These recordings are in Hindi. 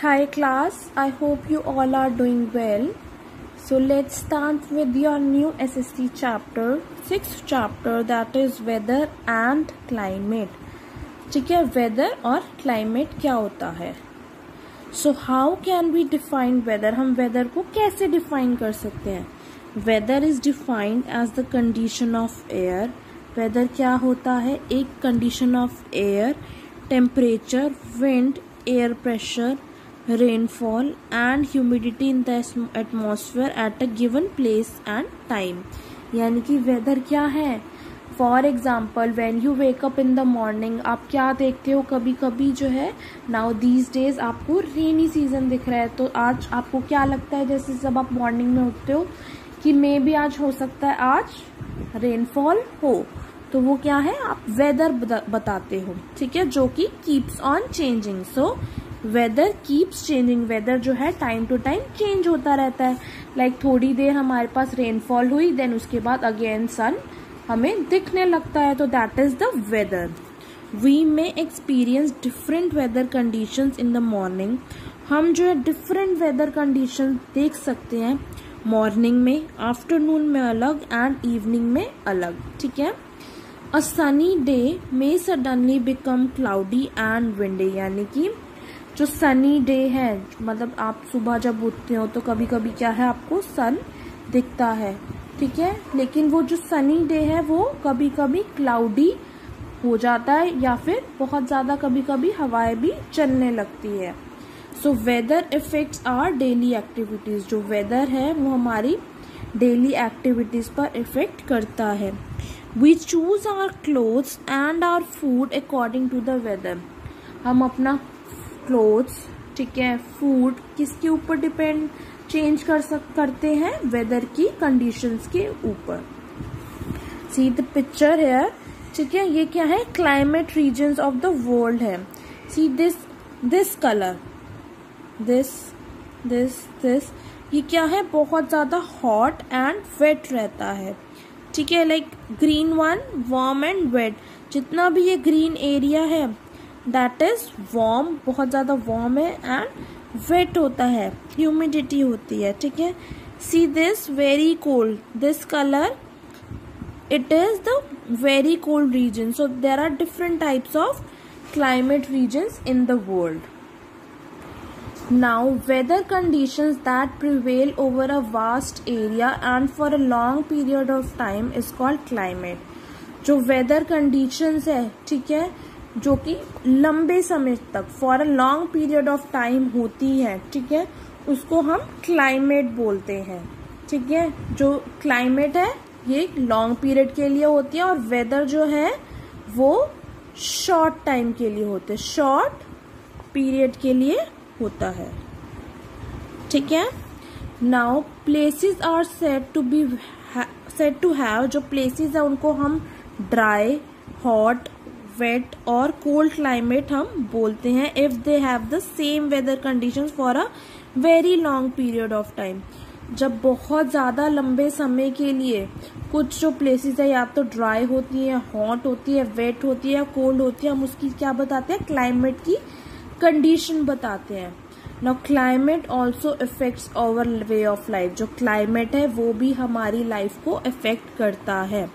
Hi class, I hope you all are doing well. So let's start with your new SST chapter, 6th chapter, that is weather and climate. ठीक है, weather और climate क्या होता है? So how can we define weather? हम weather को कैसे define कर सकते हैं? Weather is defined as the condition of air. Weather क्या होता है? एक condition of air, temperature, wind, air pressure, rainfall and humidity in the atmosphere at a given place and time. यानी कि वेदर क्या है? For example when you wake up in the morning, आप क्या देखते हो? कभी कभी जो है नाउ दीज डेज आपको रेनी सीजन दिख रहा है, तो आज आपको क्या लगता है जैसे जब आप मॉर्निंग में उठते हो कि मे भी आज हो सकता है आज रेनफॉल हो, तो वो क्या है? आप वेदर बताते हो, ठीक है, जो कि keeps on changing. So weather keeps changing. Weather जो है टाइम टू टाइम चेंज होता रहता है. लाइक थोड़ी देर हमारे पास रेनफॉल हुई, देन उसके बाद अगेन सन हमें दिखने लगता है, तो that is the weather. We may experience different weather conditions in the morning. हम जो है डिफरेंट वेदर कंडीशन देख सकते हैं मॉर्निंग में, आफ्टरनून में अलग एंड इवनिंग में अलग, ठीक है. A sunny day may suddenly become cloudy and windy. यानी कि जो सनी डे है, मतलब आप सुबह जब उठते हो तो कभी कभी क्या है, आपको सन दिखता है, ठीक है, लेकिन वो जो सनी डे है वो कभी कभी क्लाउडी हो जाता है या फिर बहुत ज्यादा कभी कभी हवाएं भी चलने लगती है. So weather effects our daily activities. जो वेदर है वो हमारी डेली एक्टिविटीज पर इफेक्ट करता है. We choose our clothes and our food according to the weather. हम अपना क्लोथ्स, ठीक है, फूड किसके ऊपर डिपेंड चेंज करते हैं? वेदर की कंडीशंस के ऊपर. सी द पिक्चर है, ठीक है, ये क्या है? Climate regions of the world है. सी दिस कलर, दिस ये क्या है? बहुत ज्यादा हॉट एंड वेट रहता है, ठीक है. Like green one warm and wet. जितना भी ये ग्रीन एरिया है दैट इज वार्म, बहुत ज्यादा वार्म है, एंड वेट होता है, ह्यूमिडिटी होती है, ठीक है. See this very cold, this colour, it is the very cold region. So there are different types of climate regions in the world. Now weather conditions that prevail over a vast area and for a long period of time is called climate. जो वेदर कंडीशंस है, ठीक है, जो कि लंबे समय तक for a long period of time होती है, ठीक है, उसको हम क्लाइमेट बोलते हैं, ठीक है. जो क्लाइमेट है ये लॉन्ग पीरियड के लिए होती है, और वेदर जो है वो शॉर्ट टाइम के लिए होते हैं, शॉर्ट पीरियड के लिए होता है, ठीक है. Now places are said to have, जो प्लेसेस है उनको हम ड्राई, हॉट, वेट और कोल्ड क्लाइमेट हम बोलते हैं if they have the same weather conditions for a very long period of time. जब बहुत ज्यादा लंबे समय के लिए कुछ जो प्लेसेस है या तो ड्राई होती है, हॉट होती है, वेट होती है, कोल्ड होती है, हम उसकी क्या बताते हैं? क्लाइमेट की कंडीशन बताते हैं. Now climate also affects our way of life. जो क्लाइमेट है वो भी हमारी लाइफ को इफेक्ट करता है.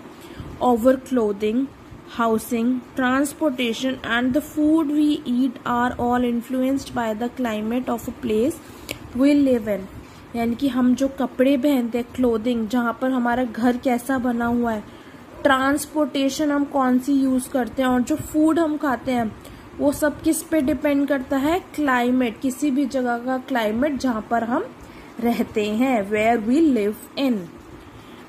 Over clothing, housing, transportation and the food we eat are all influenced by the climate of a place we live in. यानी कि हम जो कपड़े पहनते हैं, क्लोथिंग, जहाँ पर हमारा घर कैसा बना हुआ है, ट्रांसपोर्टेशन हम कौन सी यूज करते हैं, और जो फूड हम खाते हैं वो सब किस पे डिपेंड करता है? क्लाइमेट, किसी भी जगह का क्लाइमेट जहाँ पर हम रहते हैं, where we live in.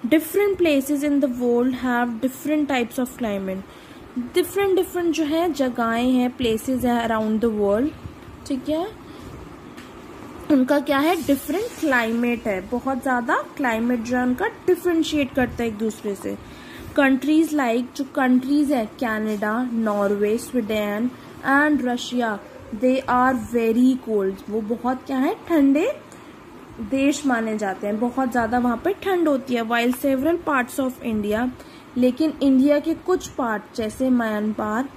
Different places in the world have different types of climate. different जो है जगहें हैं, places है around the world, ठीक है, उनका क्या है? डिफरेंट क्लाइमेट है. बहुत ज्यादा क्लाइमेट जो है उनका डिफरेंशिएट करता है एक दूसरे से. कंट्रीज लाइक, जो कंट्रीज है Canada, Norway, Sweden and Russia, they are very cold. वो बहुत क्या है? ठंडे देश माने जाते हैं, बहुत ज्यादा वहां पे ठंड होती है. While several parts of India, लेकिन इंडिया के कुछ पार्ट जैसे Myanmar,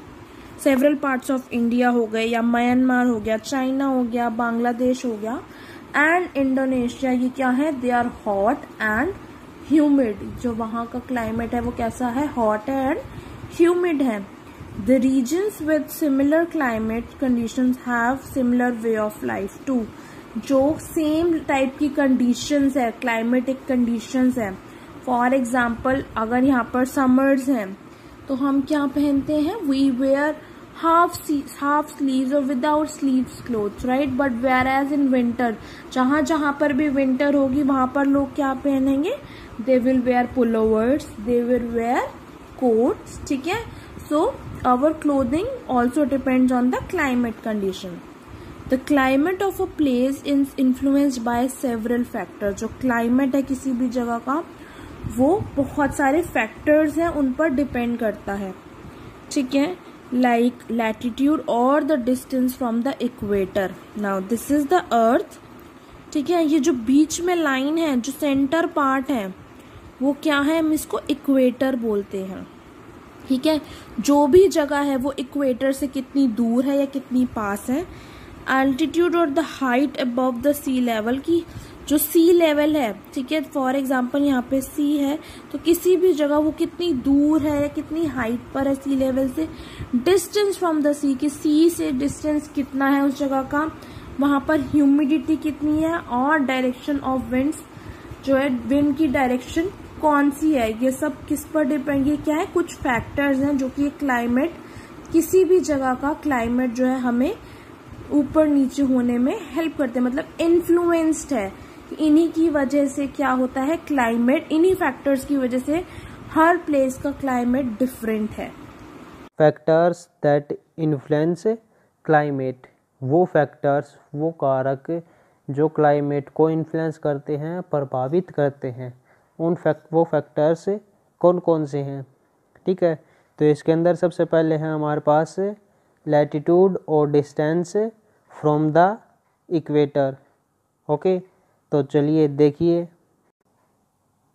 several parts of India हो गए, या म्यांमार हो गया, चाइना हो गया, बांग्लादेश हो गया एंड इंडोनेशिया, ये क्या है, they are hot and humid. जो वहाँ का क्लाइमेट है वो कैसा है, हॉट एंड ह्यूमिड है। The regions with similar climate conditions have similar way of life too. जो सेम टाइप की कंडीशंस है, क्लाइमेटिक कंडीशंस है, फॉर एग्जाम्पल अगर यहाँ पर समर्स हैं तो हम क्या पहनते हैं, वी वेयर हाफ स्लीव्स और without sleeves clothes, right. But whereas in winter, जहां जहां पर भी विंटर होगी वहां पर लोग क्या पहनेंगे, they will wear pullovers, they will wear coats, ठीक है। So our clothing also depends on the climate condition. The climate of a place is influenced by several factor. जो क्लाइमेट है किसी भी जगह का वो बहुत सारे फैक्टर्स हैं उन पर डिपेंड करता है, ठीक है। लाइक लैटिट्यूड और the distance from the equator. Now this is the earth, ठीक है। ये जो बीच में लाइन है, जो सेंटर पार्ट है, वो क्या है, हम इसको इक्वेटर बोलते हैं, ठीक है। जो भी जगह है वो इक्वेटर से कितनी दूर है या कितनी पास है। एल्टीट्यूड और the height above the sea level, की जो सी लेवल है, ठीक है। फॉर एग्जाम्पल यहाँ पे सी है तो किसी भी जगह वो कितनी दूर है या कितनी हाइट पर है सी लेवल से। डिस्टेंस फ्रॉम द सी, कि सी से डिस्टेंस कितना है उस जगह का, वहां पर ह्यूमिडिटी कितनी है, और डायरेक्शन ऑफ विंड्स, जो है विंड की डायरेक्शन कौन सी है, ये सब किस पर डिपेंड, ये क्या है, कुछ फैक्टर्स हैं जो कि क्लाइमेट, किसी भी जगह का क्लाइमेट जो है हमें ऊपर नीचे होने में हेल्प करते हैं, मतलब इन्फ्लुएंस्ड है। इन्हीं की वजह से क्या होता है, क्लाइमेट, इन्हीं फैक्टर्स की वजह से हर प्लेस का क्लाइमेट डिफरेंट है। फैक्टर्स दैट इन्फ्लुएंस क्लाइमेट, वो फैक्टर्स, वो कारक जो क्लाइमेट को इन्फ्लुएंस करते हैं, प्रभावित करते हैं, वो फैक्टर्स कौन कौन से हैं, ठीक है। तो इसके अंदर सबसे पहले है हमारे पास लैटिट्यूड और distance from the equator, okay. तो चलिए देखिए,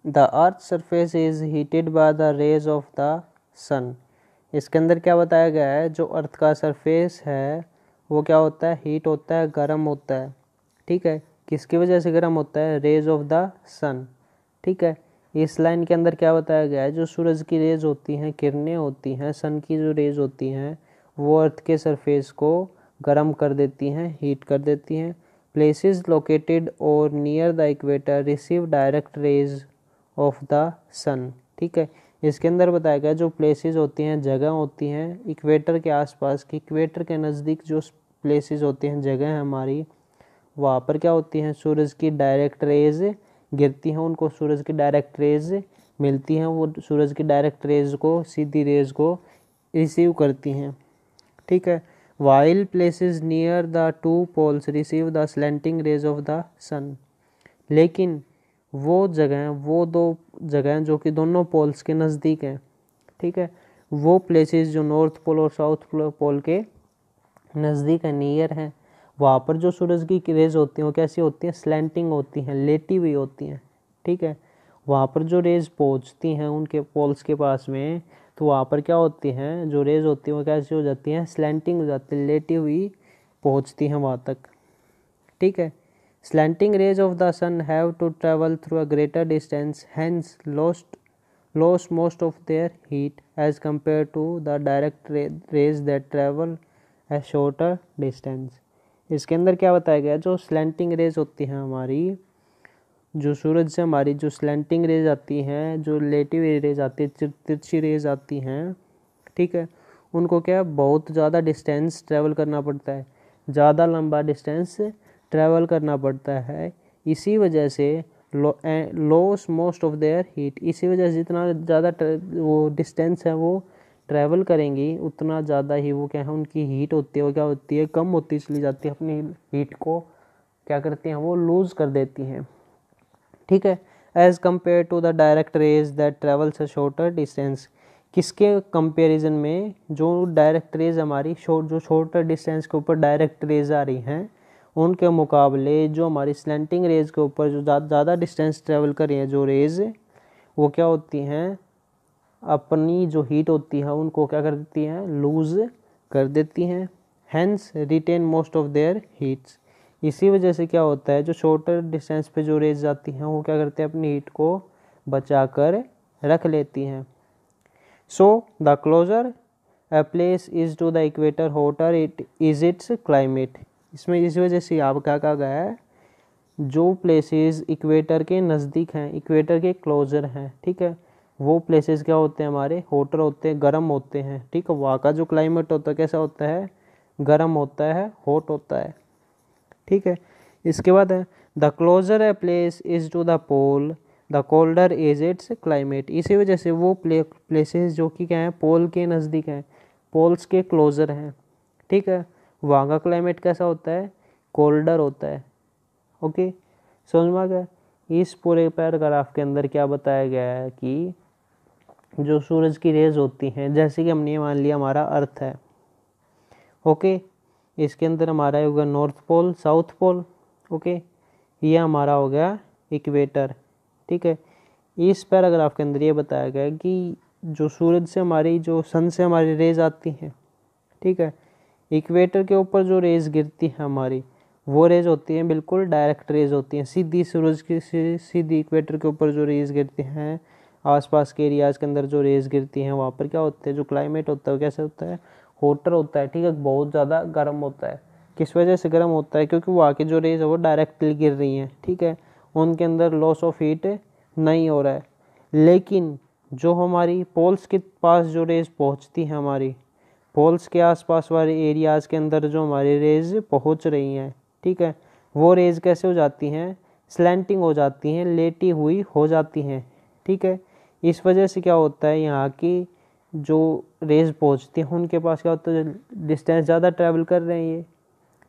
the earth surface is heated by the rays of the sun. इसके अंदर क्या बताया गया है, जो अर्थ का सरफेस है वो क्या होता है, हीट होता है, गर्म होता है, ठीक है। किसकी वजह से गर्म होता है, रेज ऑफ द सन, ठीक है। इस लाइन के अंदर क्या बताया गया है, जो सूरज की रेज होती हैं, किरणें होती हैं, सन की जो रेज होती हैं, वो अर्थ के सरफेस को गर्म कर देती हैं, हीट कर देती हैं। प्लेसेस लोकेटेड और near the equator receive direct rays of the sun, ठीक है। इसके अंदर बताया गया जो प्लेसेस होती हैं, जगह होती हैं इक्वेटर के आसपास की, इक्वेटर के नज़दीक जो प्लेसेस होती हैं, जगह है हमारी, वहाँ पर क्या होती हैं, सूरज की डायरेक्ट रेज गिरती हैं, उनको सूरज की डायरेक्ट रेज मिलती हैं, वो सूरज की डायरेक्ट रेज को, सीधी रेज को रिसीव करती हैं, ठीक है। While places near the two poles receive the slanting rays of the sun. लेकिन वो जगह, वो दो जगह जो कि दोनों पोल्स के नज़दीक हैं, ठीक है, वो प्लेसेस जो नॉर्थ पोल और साउथ पोल के नज़दीक है, नियर हैं, वहाँ पर जो सूरज की रेज होती हैं वो कैसी होती हैं, स्लैंटिंग होती हैं, लेटी हुई होती हैं, ठीक है। वहाँ पर जो रेज पहुँचती हैं उनके पोल्स के पास में, तो वहाँ पर क्या होती हैं, जो रेज होती हैं वो कैसी हो जाती हैं, स्लैंटिंग हो जाती है, लेटी हुई पहुँचती हैं वहाँ तक, ठीक है। Slanting rays of the sun have to travel through a greater distance, hence lost most of their heat as compared to the direct rays that travel a shorter distance. इसके अंदर क्या बताया गया, जो स्लैंटिंग रेज होती हैं हमारी, जो सूरज से हमारी जो स्लैंटिंग रेज आती हैं, जो लेटी हुई रेज आती है, तिरछी रेज आती हैं, ठीक है, उनको क्या बहुत ज़्यादा डिस्टेंस ट्रैवल करना पड़ता है, ज़्यादा लंबा डिस्टेंस ट्रैवल करना पड़ता है। इसी वजह से loss most of there heat, इसी वजह से जितना ज़्यादा वो डिस्टेंस है वो ट्रैवल करेंगी, उतना ज़्यादा ही वो क्या है, उनकी हीट होती है, वो क्या होती है, कम होती चली जाती है, अपनी हीट को क्या करती हैं, वो लूज़ कर देती हैं, ठीक है। As compare to the direct rays that travels a shorter distance, किसके कंपैरिजन में, जो डायरेक्ट रेज हमारी जो शॉर्टर डिस्टेंस के ऊपर डायरेक्ट रेज आ रही हैं, उनके मुकाबले जो हमारी स्लैंटिंग रेज के ऊपर जो ज़्यादा डिस्टेंस ट्रेवल कर रही हैं जो रेज, वो क्या होती हैं, अपनी जो हीट होती है उनको क्या कर देती हैं, लूज़ कर देती हैं, hence retain most of their heats. इसी वजह से क्या होता है, जो शॉर्टर डिस्टेंस पे जो रेज जाती हैं वो क्या करते हैं, अपनी हीट को बचा कर रख लेती हैं। So the closer a place is to the equator hotter it is its climate. इसमें इस वजह से यहाँ क्या कहा गया है, जो प्लेसेस इक्वेटर के नज़दीक हैं, इक्वेटर के क्लोजर हैं, ठीक है, वो प्लेसेस क्या होते हैं, हमारे हॉटर होते हैं, गर्म होते हैं, ठीक है। वहाँ का जो क्लाइमेट होता है कैसा होता है, गर्म होता है, हॉट होता है, ठीक है। इसके बाद है the closer a place is to the pole the colder is its climate. इसी वजह से वो प्लेसेस जो कि क्या है, पोल के नज़दीक हैं, पोल्स के क्लोजर हैं, ठीक है, वहाँ का क्लाइमेट कैसा होता है, कोल्डर होता है। ओके, समझ में आ गया। इस पूरे पैराग्राफ के अंदर क्या बताया गया है कि जो सूरज की रेज होती हैं, जैसे कि हमने मान लिया हमारा अर्थ है, ओके, इसके अंदर हमारा होगा north pole, south pole, okay, ये हमारा हो गया इक्वेटर, ठीक है। इस पैराग्राफ के अंदर ये बताया गया है कि जो सूरज से हमारी, जो सन से हमारी रेज आती हैं, ठीक है, इक्वेटर के ऊपर जो रेज गिरती है हमारी, वो रेज होती हैं बिल्कुल डायरेक्ट रेज होती हैं, सीधी सूरज की सीधी इक्वेटर के ऊपर जो रेज गिरती हैं, आसपास के एरियाज़ के अंदर जो रेज गिरती हैं, वहाँ पर क्या होता है, जो क्लाइमेट होता है वो कैसे होता है, हॉटर होता है, ठीक है, बहुत ज़्यादा गर्म होता है। किस वजह से गर्म होता है, क्योंकि वहाँ की जो रेज है वो डायरेक्टली गिर रही हैं, ठीक है, उनके अंदर लॉस ऑफ हीट नहीं हो रहा है। लेकिन जो हमारी पोल्स के पास जो रेज पहुँचती हैं, हमारी पोल्स के आसपास वाले एरियाज़ के अंदर जो हमारी रेज पहुँच रही हैं, ठीक है, वो रेज कैसे हो जाती हैं, स्लैंटिंग हो जाती हैं, लेटी हुई हो जाती हैं, ठीक है। इस वजह से क्या होता है, यहाँ की जो रेज पहुँचती हैं उनके पास क्या होता है, डिस्टेंस ज़्यादा ट्रैवल कर रहे हैं ये,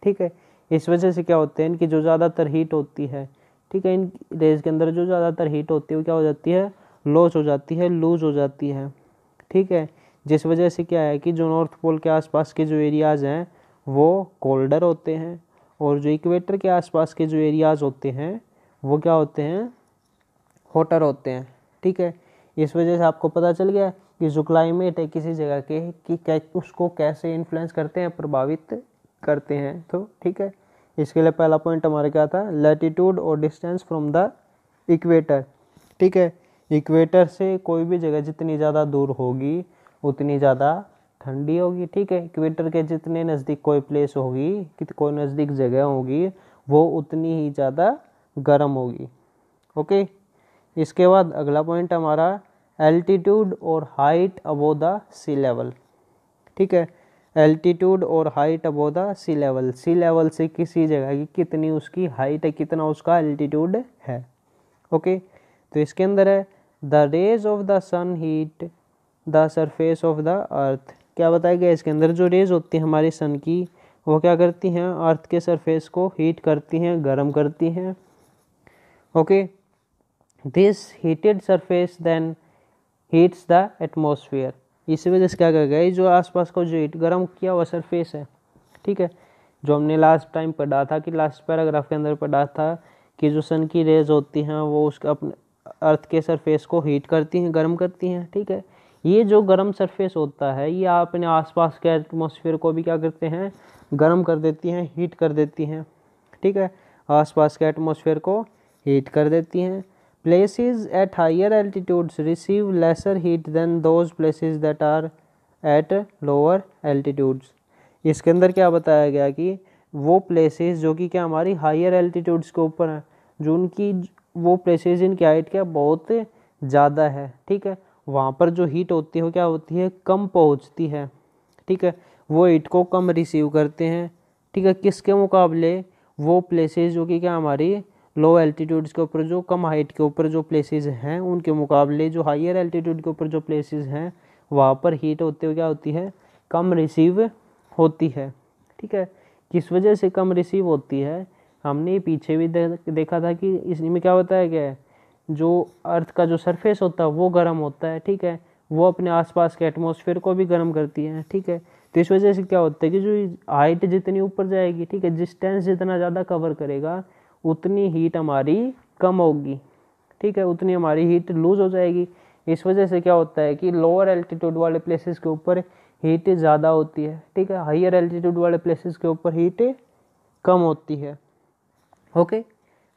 ठीक है। इस वजह से क्या होते हैं, इनकी जो ज़्यादातर हीट होती है, ठीक है, इन रेज के अंदर जो ज़्यादातर हीट होती है वो क्या हो जाती है, लॉस हो जाती है, लूज हो जाती है, ठीक है। जिस वजह से क्या है कि जो नॉर्थ पोल के आसपास के जो एरियाज़ हैं वो कोल्डर होते हैं, और जो इक्वेटर के आसपास के जो एरियाज़ होते हैं वो क्या होते हैं, हॉटर होते हैं, ठीक है। इस वजह से आपको पता चल गया कि जो क्लाइमेट है किसी जगह के कि उसको कैसे इन्फ्लुएंस करते हैं, प्रभावित करते हैं, तो ठीक है। इसके लिए पहला पॉइंट हमारा क्या था, लैटिट्यूड और डिस्टेंस फ्रॉम द इक्वेटर, ठीक है। इक्वेटर से कोई भी जगह जितनी ज़्यादा दूर होगी उतनी ज़्यादा ठंडी होगी, ठीक है। इक्वेटर के जितने नज़दीक कोई प्लेस होगी, कि कोई नज़दीक जगह होगी, वो उतनी ही ज़्यादा गर्म होगी, ओके। इसके बाद अगला पॉइंट हमारा एल्टीट्यूड और height above the sea level, ठीक है। एल्टीट्यूड और height above the sea level, sea level से किसी जगह की कितनी उसकी हाइट है, कितना उसका एल्टीट्यूड है, ओके। तो इसके अंदर है the rays of the sun heat the surface of the earth. क्या बताया गया इसके अंदर, जो रेज होती हैं हमारे सन की वो क्या करती हैं, अर्थ के सरफेस को हीट करती हैं, गर्म करती हैं, okay. This heated surface then heats the atmosphere. इसी वजह से क्या कर गया, जो आसपास का जो हीट गर्म किया हुआ सरफेस है, ठीक है, जो हमने लास्ट टाइम पढ़ा था, कि लास्ट पैराग्राफ के अंदर पढ़ा था कि जो सन की रेज होती हैं वो उसका अपने अर्थ के सरफेस को हीट करती हैं, गर्म करती हैं, ठीक है। ये जो गर्म सरफेस होता है ये अपने आसपास के एटमॉस्फेयर को भी क्या करते हैं, गर्म कर देती हैं, हीट कर देती हैं, ठीक है, आसपास के एटमॉस्फेयर को हीट कर देती हैं। Places at higher altitudes receive lesser heat than those places that are at lower altitudes। इसके अंदर क्या बताया गया कि वो प्लेसेस जो कि क्या हमारी हायर एल्टीट्यूड्स के ऊपर हैं, जो उनकी वो प्लेसेस जिनकी हाइट क्या बहुत ज़्यादा है, ठीक है, वहाँ पर जो हीट होती है वो क्या होती है, कम पहुँचती है, ठीक है, वो हीट को कम रिसीव करते हैं, ठीक है। किसके मुकाबले, वो प्लेसेस जो कि क्या हमारी लो एल्टीट्यूड्स के ऊपर, जो कम हाइट के ऊपर जो प्लेसेस हैं उनके मुकाबले जो हायर एल्टीट्यूड के ऊपर जो प्लेसेस हैं वहाँ पर हीट होते हुए क्या होती है, कम रिसीव होती है, ठीक है। किस वजह से कम रिसीव होती है, हमने पीछे भी देखा था कि इसमें क्या बताया गया है, जो अर्थ का जो सरफेस होता है वो गर्म होता है, ठीक है, वो अपने आसपास के एटमॉस्फेयर को भी गर्म करती है, ठीक है। तो इस वजह से क्या होता है कि जो हाइट जितनी ऊपर जाएगी, ठीक है, डिस्टेंस जितना ज़्यादा कवर करेगा उतनी हीट हमारी कम होगी, ठीक है, उतनी हमारी हीट लूज हो जाएगी। इस वजह से क्या होता है कि लोअर एल्टीट्यूड वाले प्लेसेस के ऊपर हीट ज़्यादा होती है, ठीक है, हायर एल्टीट्यूड वाले प्लेसेस के ऊपर हीट कम होती है। Okay,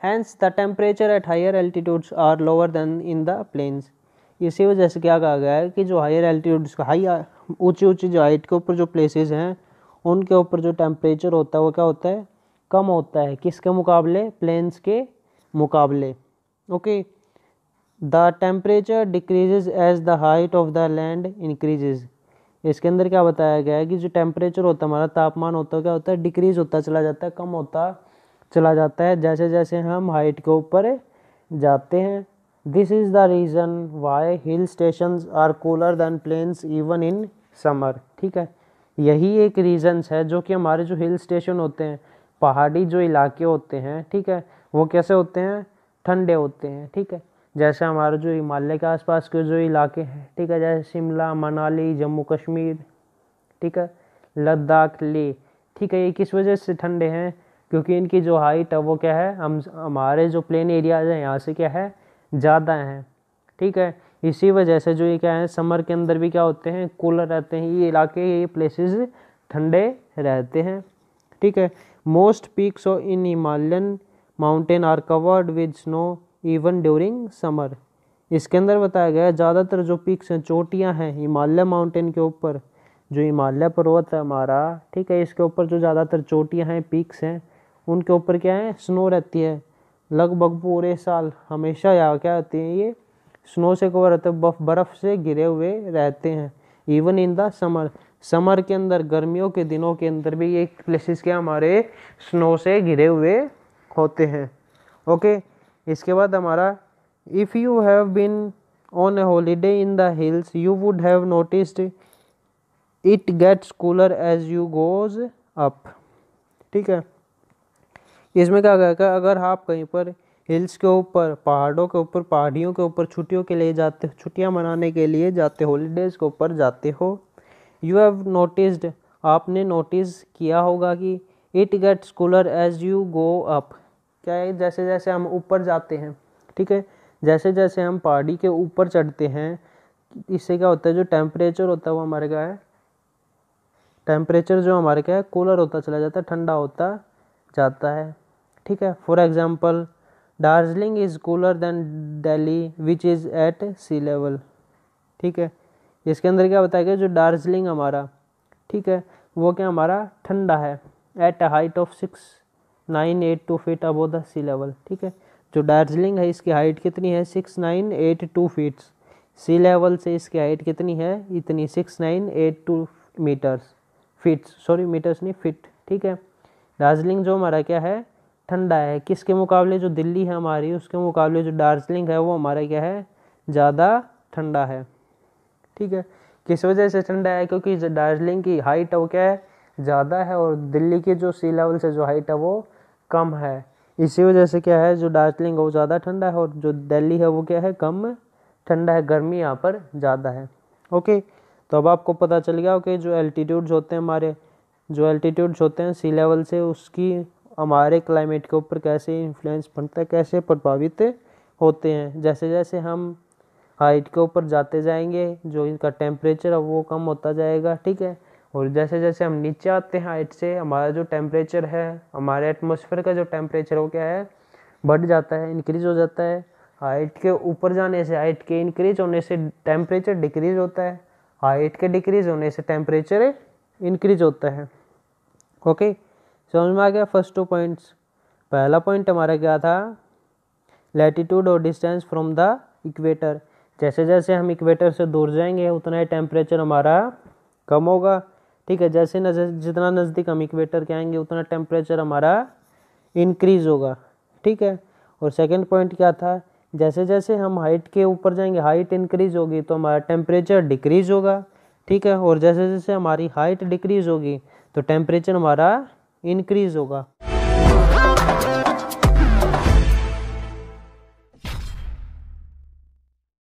hence the temperature at higher altitudes are lower than in the plains. इसी वजह से क्या कहा गया है कि जो हायर एल्टीट्यूड्स का ऊंची ऊंची जो हाइट के ऊपर जो प्लेसेस हैं उनके ऊपर जो टेम्परेचर होता है वो क्या होता है, कम होता है, किसके मुकाबले, प्लेन्स के मुकाबले। Okay, the temperature decreases as the height of the land increases. इसके अंदर क्या बताया गया है कि जो टेम्परेचर होता है हमारा, तापमान होता है, क्या होता है, डिक्रीज होता चला जाता है, कम होता चला जाता है जैसे जैसे हम हाइट के ऊपर जाते हैं। This is the reason why hill stations are cooler than plains even in summer. ठीक है, यही एक रीज़न्स है जो कि हमारे जो हिल स्टेशन होते हैं, पहाड़ी जो इलाके होते हैं, ठीक है, वो कैसे होते हैं, ठंडे होते हैं। ठीक है, जैसे हमारे जो हिमालय के आसपास के जो इलाके हैं, ठीक है, जैसे शिमला, मनाली, जम्मू कश्मीर, ठीक है, लद्दाख, लेह, ठीक है, ये किस वजह से ठंडे हैं, क्योंकि इनकी जो हाइट है वो क्या है, हमारे जो प्लेन एरियाज हैं यहाँ से क्या है, ज़्यादा हैं। ठीक है, इसी वजह से जो ये क्या है, समर के अंदर भी क्या होते हैं, कूलर रहते हैं, ये इलाके, ये प्लेसेस ठंडे रहते हैं। ठीक है, most peaks in Himalayan mountain are covered with snow even during summer. इसके अंदर बताया गया है ज़्यादातर जो पीक्स हैं, चोटियाँ हैं हिमालय माउंटेन के ऊपर, जो हिमालय पर्वत है हमारा, ठीक है, इसके ऊपर जो ज़्यादातर चोटियाँ हैं, पीक्स हैं, उनके ऊपर क्या है, स्नो रहती है लगभग पूरे साल, हमेशा यहाँ क्या होती है, ये स्नो से कवर रहते हैं, बर्फ़ से घिरे हुए रहते हैं। Even in the summer, summer के अंदर, गर्मियों के दिनों के अंदर भी ये प्लेसेस क्या हमारे स्नो से घिरे हुए होते हैं। ओके, इसके बाद हमारा if you have been on a holiday in the hills you would have noticed it gets cooler as you goes up. ठीक है, इसमें क्या कहेगा, अगर आप कहीं पर हिल्स के ऊपर, पहाड़ों के ऊपर, पहाड़ियों के ऊपर छुट्टियों के लिए जाते, छुट्टियां मनाने के लिए जाते, हॉलीडेज़ के ऊपर जाते हो, यू हैव नोटिस्ड, आपने नोटिस किया होगा कि it gets cooler as you go up. क्या है, जैसे जैसे हम ऊपर जाते हैं, ठीक है, जैसे जैसे हम पहाड़ी के ऊपर चढ़ते हैं, इससे क्या होता है, जो टेम्परेचर होता है वो हमारे क्या है, टेम्परेचर जो हमारे क्या है, कूलर होता चला जाता है, ठंडा होता जाता है। ठीक है, for example Darjeeling is cooler than Delhi which is at sea level. ठीक है, इसके अंदर क्या बताया गया, जो दार्जिलिंग हमारा, ठीक है, वो क्या हमारा ठंडा है, at a height of 6,982 feet above the sea level. ठीक है, जो दार्जिलिंग है इसकी हाइट कितनी है, 6,982 फीट, सी लेवल से इसकी हाइट कितनी है, इतनी 6,982 मीटर्स, फीट, सॉरी मीटर्स नहीं, फीट। ठीक है, दार्जिलिंग जो हमारा क्या है, ठंडा है, किसके मुकाबले, जो दिल्ली है हमारी उसके मुकाबले जो दार्जिलिंग है वो हमारा क्या है, ज़्यादा ठंडा है। ठीक है, किस वजह से ठंडा है, क्योंकि दार्जिलिंग की हाइट है वो क्या है, ज़्यादा है, और दिल्ली की जो सी लेवल से जो हाइट है वो कम है। इसी वजह से क्या है, जो दार्जिलिंग है वो ज़्यादा ठंडा है, और जो दिल्ली है वो क्या है, कम ठंडा है, गर्मी यहाँ पर ज़्यादा है। ओके, तो अब आपको पता चल गया कि जो एल्टीट्यूड्स होते हैं हमारे, जो एल्टीट्यूड्स होते हैं सी लेवल से, उसकी हमारे क्लाइमेट के ऊपर कैसे इन्फ्लुएंस पड़ता है, कैसे प्रभावित होते हैं। जैसे जैसे हम हाइट के ऊपर जाते जाएंगे जो इनका टेम्परेचर है वो कम होता जाएगा। ठीक है, और जैसे जैसे हम नीचे आते हैं हाइट से, हमारा जो टेम्परेचर है, हमारे एटमॉस्फेयर का जो टेम्परेचर वो क्या है, बढ़ जाता है, इंक्रीज हो जाता है। हाइट के ऊपर जाने से, हाइट के इंक्रीज होने से टेम्परेचर डिक्रीज होता है, हाइट के डिक्रीज होने से टेम्परेचर इंक्रीज होता है। ओके, समझ में आ गया फर्स्ट 2 पॉइंट्स। पहला पॉइंट हमारा क्या था, लैटिट्यूड और डिस्टेंस फ्रॉम द इक्वेटर, जैसे जैसे हम इक्वेटर से दूर जाएंगे उतना ही टेम्परेचर हमारा कम होगा। ठीक है, जैसे जितना नज़दीक हम इक्वेटर के आएंगे उतना टेम्परेचर हमारा इंक्रीज होगा। ठीक है, और सेकंड पॉइंट क्या था, जैसे जैसे हम हाइट के ऊपर जाएंगे, हाइट इंक्रीज होगी तो हमारा टेम्परेचर डिक्रीज होगा। ठीक है, और जैसे जैसे हमारी हाइट डिक्रीज होगी तो टेम्परेचर हमारा इंक्रीज होगा।